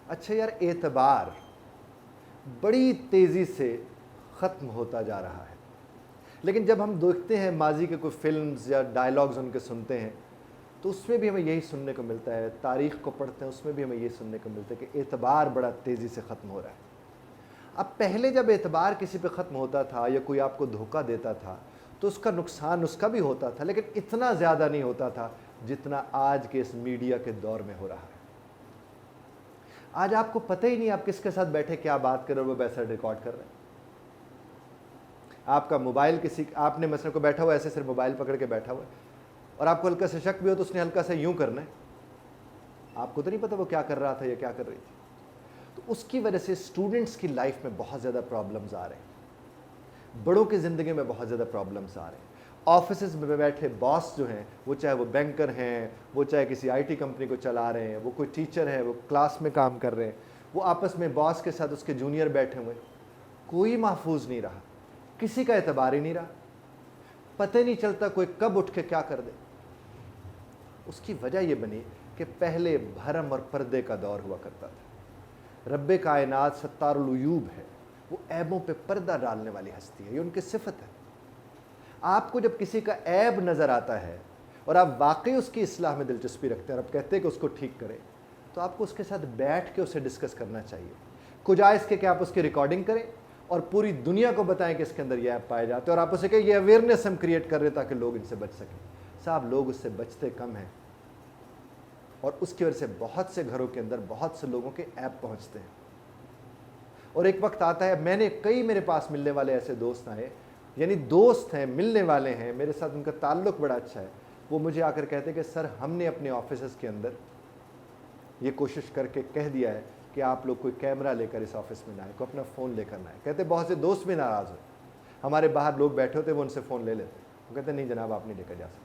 اچھا یار، اعتبار بڑی تیزی سے ختم ہوتا جا رہا ہے، لیکن جب ہم دیکھتے ہیں ماضی کے کوئی فلمز یا ڈائلاگز ان کے سنتے ہیں تو اس میں بھی ہمیں یہی سننے کو ملتا ہے، تاریخ کو پڑھتے ہیں اس میں بھی ہمیں یہ سننے کو ملتا ہے کہ اعتبار بڑا تیزی سے ختم ہو رہا ہے۔ اب پہلے جب اعتبار کسی پہ ختم ہوتا تھا یا کوئی آپ کو دھوکہ دیتا تھا تو اس کا نقصان اس کا بھی ہوتا تھا، لیکن اتنا زیادہ نہیں ہوتا تھا جتنا آج کے اس میڈیا کے دور میں ہو رہا ہے۔ آج آپ کو پتہ ہی نہیں آپ کس کے ساتھ بیٹھے کیا بات کر رہے ہو، وہ ویسا ریکارڈ کر رہے ہیں۔ آپ کا موبائل آپ نے مثلا کو بیٹھا ہوا ایسے صرف موبائل پکڑ کے بیٹھا ہوا ہے اور آپ کو ہلکا سا شک بھی ہو تو اس نے ہلکا سا یوں کرنا ہے، آپ کو تو نہیں پتا وہ کیا کر رہا تھا یا کیا کر رہی تھی۔ تو اس کی وجہ سے اسٹوڈنٹس کی لائف میں بہت زیادہ پرابلمز آ رہے ہیں، بڑوں کی زندگی میں بہت زیادہ پرابلمز آ رہے ہیں۔ آفیسز میں بیٹھے باس جو ہیں، وہ چاہے وہ بینکر ہیں، وہ چاہے کسی آئی ٹی کمپنی کو چلا رہے ہیں، وہ کوئی ٹیچر ہے، وہ کلاس میں کام کر رہے ہیں، وہ آپس میں باس کے ساتھ اس کے جونیئر بیٹھے ہوئے، کوئی محفوظ نہیں رہا، کسی کا اعتبار ہی نہیں رہا، پتہ نہیں چلتا کوئی کب اٹھ کے کیا کر دے۔ اس کی وجہ یہ بنی کہ پہلے بھرم اور پردے کا دور ہوا کرتا تھا۔ رب کائنات ستار العیوب ہے، وہ عیبوں پہ پردہ ڈالنے والی ہستی ہے، یہ ان کی صفت ہے۔ آپ کو جب کسی کا عیب نظر آتا ہے اور آپ واقعی اس کی اصلاح میں دلچسپی رکھتے ہیں اور آپ کہتے ہیں کہ اس کو ٹھیک کریں، تو آپ کو اس کے ساتھ بیٹھ کے اسے ڈسکس کرنا چاہیے، کجا اس کے کہ آپ اس کی ریکارڈنگ کریں اور پوری دنیا کو بتائیں کہ اس کے اندر یہ ایپ پائے جاتے ہیں، اور آپ اسے کہیں یہ اویئرنیس ہم کریٹ کر رہے ہیں تاکہ لوگ ان سے بچ سکیں۔ صاحب لوگ اس سے بچتے کم ہیں اور اس کی وجہ سے بہت سے گھروں کے اندر بہت سے لوگوں کے ایپ پہنچتے ہیں۔ اور ایک وقت آتا ہے، میں نے میرے پاس ملنے والے ایسے دوست آئے، یعنی دوست ہیں، ملنے والے ہیں، میرے ساتھ ان کا تعلق بڑا اچھا ہے، وہ مجھے آ کر کہتے ہیں کہ سر ہم نے اپنے آفیسز کے اندر یہ کوشش کر کے کہہ دیا ہے کہ آپ لوگ کوئی کیمرہ لے کر اس آفس میں نہ آئے، کوئی اپنا فون لے کر نہ آئے۔ کہتے بہت سے دوست بھی ناراض ہوئے، ہمارے باہر لوگ بیٹھے ہوتے وہ ان سے فون لے لیتے، وہ کہتے نہیں جناب آپ نہیں لے کر جا سکتے۔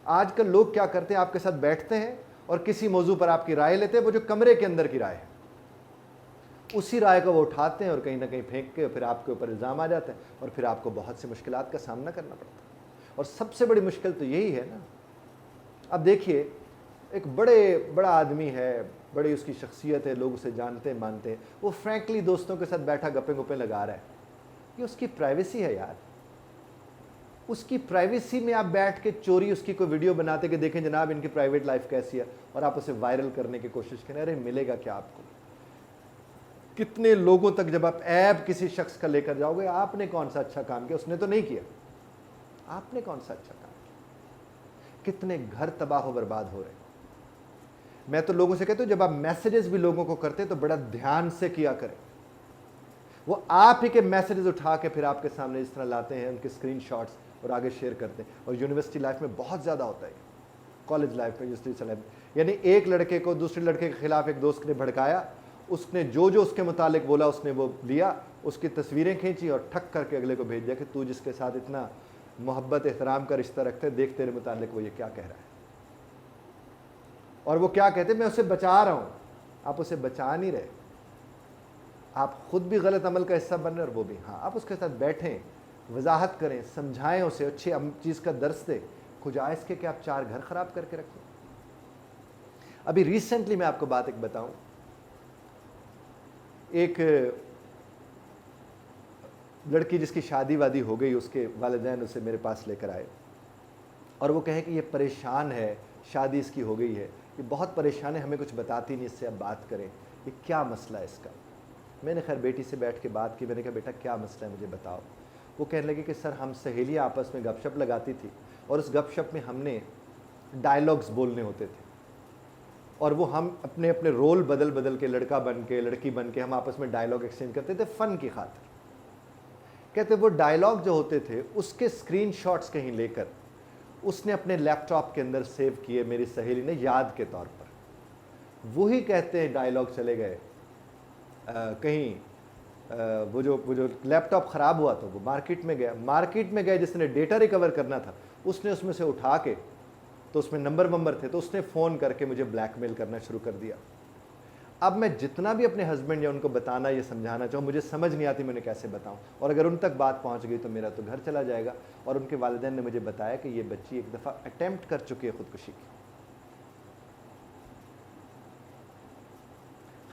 آج کل لوگ کیا کرتے ہیں، آپ کے ساتھ بیٹھتے ہیں اور کسی موضوع پر آپ کی رائے لیتے ہیں، وہ جو کمرے کے اندر کی رائے ہے اسی رائے کو وہ اٹھاتے ہیں اور کہیں نہ کہیں پھینک کے پھر آپ کے اوپر الزام آ جاتے ہیں اور پھر آپ کو بہت سی مشکلات کا سامنا کرنا پڑتا ہے۔ اور سب سے بڑی مشکل تو یہی ہے نا، اب دیکھیے ایک بڑا آدمی ہے، بڑی اس کی شخصیت ہے، لوگ اسے جانتے ہیں مانتے ہیں، وہ فرینکلی دوستوں کے ساتھ بیٹھا گپے گپے لگا رہا ہے، یہ اس کی پرائیویسی ہے یار۔ اس کی پرائیویسی میں آپ بیٹھ کے چوری اس کی کوئی ویڈیو بناتے کہ دیکھیں جناب ان کی پرائیویٹ لائف کیسی ہے، اور آپ اسے وائرل کرنے کی کوشش کریں، ارے ملے گا کیا آپ کو؟ کتنے لوگوں تک جب آپ عیب کسی شخص کا لے کر جاؤ گے، آپ نے کون سا اچھا کام کیا، اس نے تو نہیں کیا، آپ نے کون سا اچھا کام کیا؟ کتنے گھر تباہ و برباد ہو رہے ہیں۔ میں تو لوگوں سے کہتا ہوں جب آپ میسیجز بھی لوگوں کو کرتے تو بڑا دھیان سے کیا کریں، وہ آپ ہی کے میسیجز اٹھا کے پھر آپ کے سامنے اس طرح لاتے ہیں، ان کے اسکرین شاٹس اور آگے شیئر کرتے ہیں، اور یونیورسٹی لائف میں بہت زیادہ ہوتا ہے، کالج لائف میں، یونیورسٹی لائف میں، یعنی ایک لڑکے کو دوسرے لڑکے کے خلاف ایک دوست نے بھڑکایا، اس نے جو اس کے متعلق بولا اس نے وہ لیا، اس کی تصویریں کھینچی اور ٹھک کر کے اگلے کو بھیج دیا کہ تو جس کے ساتھ اتنا محبت احترام کا رشتہ رکھتے دیکھ تیرے متعلق وہ یہ کیا کہہ رہا ہے۔ اور وہ کیا کہتے ہیں، میں اسے بچا رہا ہوں، آپ اسے بچا نہیں رہے، آپ خود بھی غلط عمل کا حصہ بن رہے اور وہ بھی۔ ہاں آپ اس کے ساتھ بیٹھیں، وضاحت کریں، سمجھائیں اسے، اچھی چیز کا درس دیں، کجا اس کے کہ آپ 4 گھر خراب کر کے رکھیں۔ ابھی ریسنٹلی میں آپ کو بات ایک بتاؤں، ایک لڑکی جس کی شادی وادی ہو گئی، اس کے والدین اسے میرے پاس لے کر آئے اور وہ کہے کہ یہ پریشان ہے، شادی اس کی ہو گئی ہے، یہ بہت پریشان ہے، ہمیں کچھ بتاتی نہیں، اس سے اب بات کریں، یہ کیا مسئلہ ہے اس کا؟ میں نے خیر بیٹی سے بیٹھ کے بات کی، میں نے کہا بیٹا کیا مسئلہ ہے مجھے بتاؤ۔ وہ کہنے لگے کہ سر ہم سہیلیاں آپس میں گپ شپ لگاتی تھی اور اس گپ شپ میں ہم نے ڈائلاگز بولنے ہوتے تھے اور وہ ہم اپنے اپنے رول بدل بدل کے، لڑکا بن کے لڑکی بن کے ہم آپس میں ڈائلاگ ایکسچینج کرتے تھے فن کی خاطر۔ کہتے وہ ڈائلاگ جو ہوتے تھے اس کے اسکرین شاٹس کہیں لے کر اس نے اپنے لیپ ٹاپ کے اندر سیو کیے، میری سہیلی نے یاد کے طور پر۔ وہی کہتے ہیں ڈائلاگ چلے گئے کہیں، وہ جو لیپ ٹاپ خراب ہوا تو وہ مارکیٹ میں گیا، جس نے ڈیٹا ریکور کرنا تھا اس نے اس میں سے اٹھا کے، تو اس میں نمبر تھے، تو اس نے فون کر کے مجھے بلیک میل کرنا شروع کر دیا۔ اب میں جتنا بھی اپنے ہسبینڈ یا ان کو بتانا یا سمجھانا چاہوں، مجھے سمجھ نہیں آتی میں انہیں کیسے بتاؤں، اور اگر ان تک بات پہنچ گئی تو میرا تو گھر چلا جائے گا۔ اور ان کے والدین نے مجھے بتایا کہ یہ بچی ایک دفعہ اٹیمپٹ کر چکی ہے خودکشی کی۔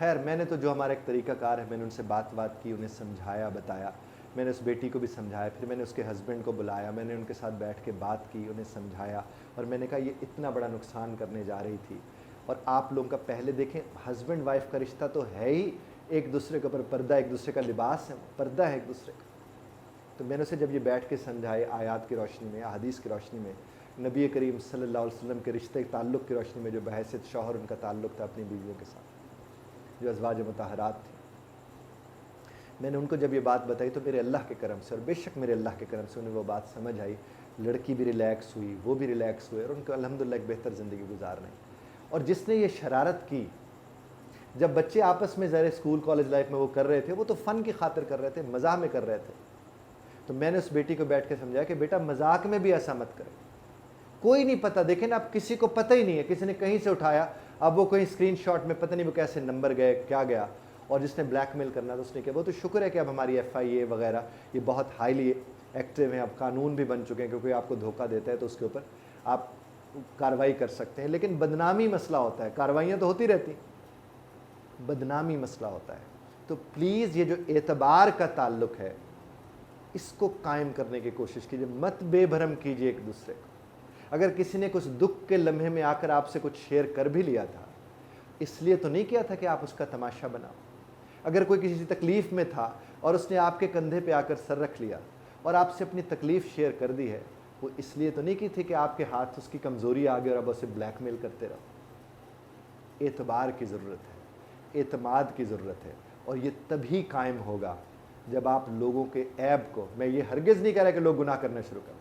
خیر میں نے تو جو ہمارا ایک طریقہ کار ہے، میں نے ان سے بات کی، انہیں سمجھایا بتایا، میں نے اس بیٹی کو بھی سمجھایا، پھر میں نے اس کے ہسبینڈ کو بلایا، میں نے ان کے ساتھ بیٹھ کے بات کی، انہیں سمجھایا، اور میں نے کہا یہ اتنا بڑا نقصان کرنے جا رہی تھی، اور آپ لوگوں کا پہلے دیکھیں ہسبینڈ وائف کا رشتہ تو ہے ہی ایک دوسرے کے اوپر پردہ، ایک دوسرے کا لباس ہے، پردہ ہے ایک دوسرے کا. تو میں نے اسے جب یہ بیٹھ کے سمجھائے آیات کی روشنی میں، احادیث کی روشنی میں، نبی کریم صلی اللہ علیہ وسلم کے رشتے تعلق کی روشنی میں، جو بحیثیت شوہر ان کا تعلق تھا اپنی بیویوں کے ساتھ، جو ازواج مطہرات تھیں، میں نے ان کو جب یہ بات بتائی تو میرے اللہ کے کرم سے، اور بے شک میرے اللہ کے کرم سے انہیں وہ بات سمجھ آئی، لڑکی بھی ریلیکس ہوئی، وہ بھی ریلیکس ہوئے، اور ان کو الحمدللہ ایک بہتر زندگی گزار رہے ہیں. اور جس نے یہ شرارت کی، جب بچے آپس میں ذرا اسکول کالج لائف میں وہ کر رہے تھے، وہ تو فن کی خاطر کر رہے تھے، مزاح میں کر رہے تھے، تو میں نے اس بیٹی کو بیٹھ کے سمجھایا کہ بیٹا مذاق میں بھی ایسا مت کرے، کوئی نہیں پتہ، دیکھیں نا اب کسی کو پتہ ہی نہیں ہے، کسی نے کہیں سے اٹھایا، اب وہ کوئی اسکرین شاٹ میں پتہ نہیں وہ کیسے نمبر گئے کیا گیا، اور جس نے بلیک میل کرنا تھا اس نے کیا، وہ تو شکر ہے کہ اب ہماری FIA وغیرہ یہ بہت ہائیلی ایکٹیو ہیں، اب قانون بھی بن چکے ہیں کہ کوئی آپ کو دھوکہ دیتا ہے تو اس کے اوپر آپ کارروائی کر سکتے ہیں. لیکن بدنامی مسئلہ ہوتا ہے، کارروائیاں تو ہوتی رہتی ہیں، بدنامی مسئلہ ہوتا ہے. تو پلیز یہ جو اعتبار کا تعلق ہے اس کو قائم کرنے کی کوشش کیجیے، مت بے بھرم کیجیے ایک دوسرے کو. اگر کسی نے کچھ دکھ کے لمحے میں آ کر آپ سے کچھ شیئر کر بھی لیا تھا، اس لیے تو نہیں کیا تھا کہ آپ اس کا تماشا بناؤ. اگر کوئی کسی تکلیف میں تھا اور اس نے آپ کے کندھے پہ آ کر سر رکھ لیا اور آپ سے اپنی تکلیف شیئر کر دی ہے، وہ اس لیے تو نہیں کی تھی کہ آپ کے ہاتھ اس کی کمزوری آ گئی اور اب اسے بلیک میل کرتے رہو. اعتبار کی ضرورت ہے، اعتماد کی ضرورت ہے، اور یہ تبھی قائم ہوگا جب آپ لوگوں کے عیب کو، میں یہ ہرگز نہیں کہہ رہا کہ لوگ گناہ کرنا شروع کریں،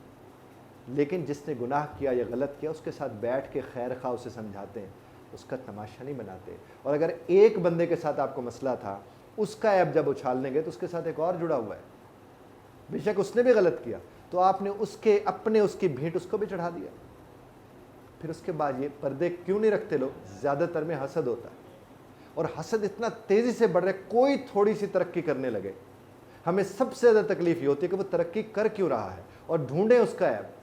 لیکن جس نے گناہ کیا یا غلط کیا اس کے ساتھ بیٹھ کے خیر خواہ اسے سمجھاتے ہیں، اس کا تماشا نہیں بناتے. اور اگر ایک بندے کے ساتھ آپ کو مسئلہ تھا، اس کا عیب جب اچھالنے گئے تو اس کے ساتھ ایک اور جڑا ہوا ہے، بے شک اس نے بھی غلط کیا، تو آپ نے اس کی بھیٹ اس کو بھی چڑھا دیا. پھر اس کے بعد یہ پردے کیوں نہیں رکھتے لوگ؟ زیادہ تر میں حسد ہوتا ہے، اور حسد اتنا تیزی سے بڑھ رہا ہے، کوئی تھوڑی سی ترقی کرنے لگے ہمیں سب سے زیادہ تکلیف یہ ہوتی ہے کہ وہ ترقی کر کیوں رہا ہے، اور ڈھونڈیں اس کا عیب،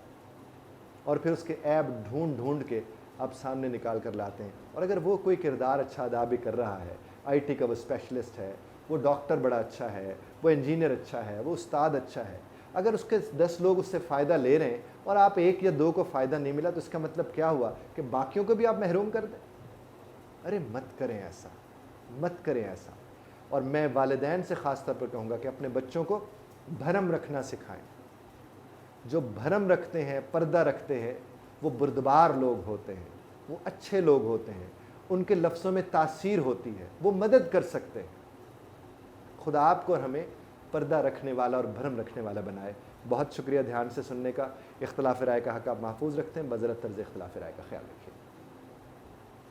اور پھر اس کے عیب ڈھونڈ کے آپ سامنے نکال کر لاتے ہیں. اور اگر وہ کوئی کردار اچھا ادا بھی کر رہا ہے، IT کا وہ اسپیشلسٹ ہے، وہ ڈاکٹر بڑا اچھا ہے، وہ انجینئر اچھا ہے، وہ استاد اچھا ہے، اگر اس کے 10 لوگ اس سے فائدہ لے رہے ہیں اور آپ 1 یا 2 کو فائدہ نہیں ملا، تو اس کا مطلب کیا ہوا کہ باقیوں کو بھی آپ محروم کر دیں؟ ارے مت کریں ایسا، مت کریں ایسا. اور میں والدین سے خاص طور پر کہوں گا کہ اپنے بچوں کو بھرم رکھنا سکھائیں. جو بھرم رکھتے ہیں، پردہ رکھتے ہیں، وہ بردبار لوگ ہوتے ہیں، وہ اچھے لوگ ہوتے ہیں، ان کے لفظوں میں تاثیر ہوتی ہے، وہ مدد کر سکتے ہیں. خدا آپ کو اور ہمیں پردہ رکھنے والا اور بھرم رکھنے والا بنائے. بہت شکریہ دھیان سے سننے کا. اختلاف رائے کا حق آپ محفوظ رکھتے ہیں، بذرت طرز اختلاف رائے کا خیال رکھیے.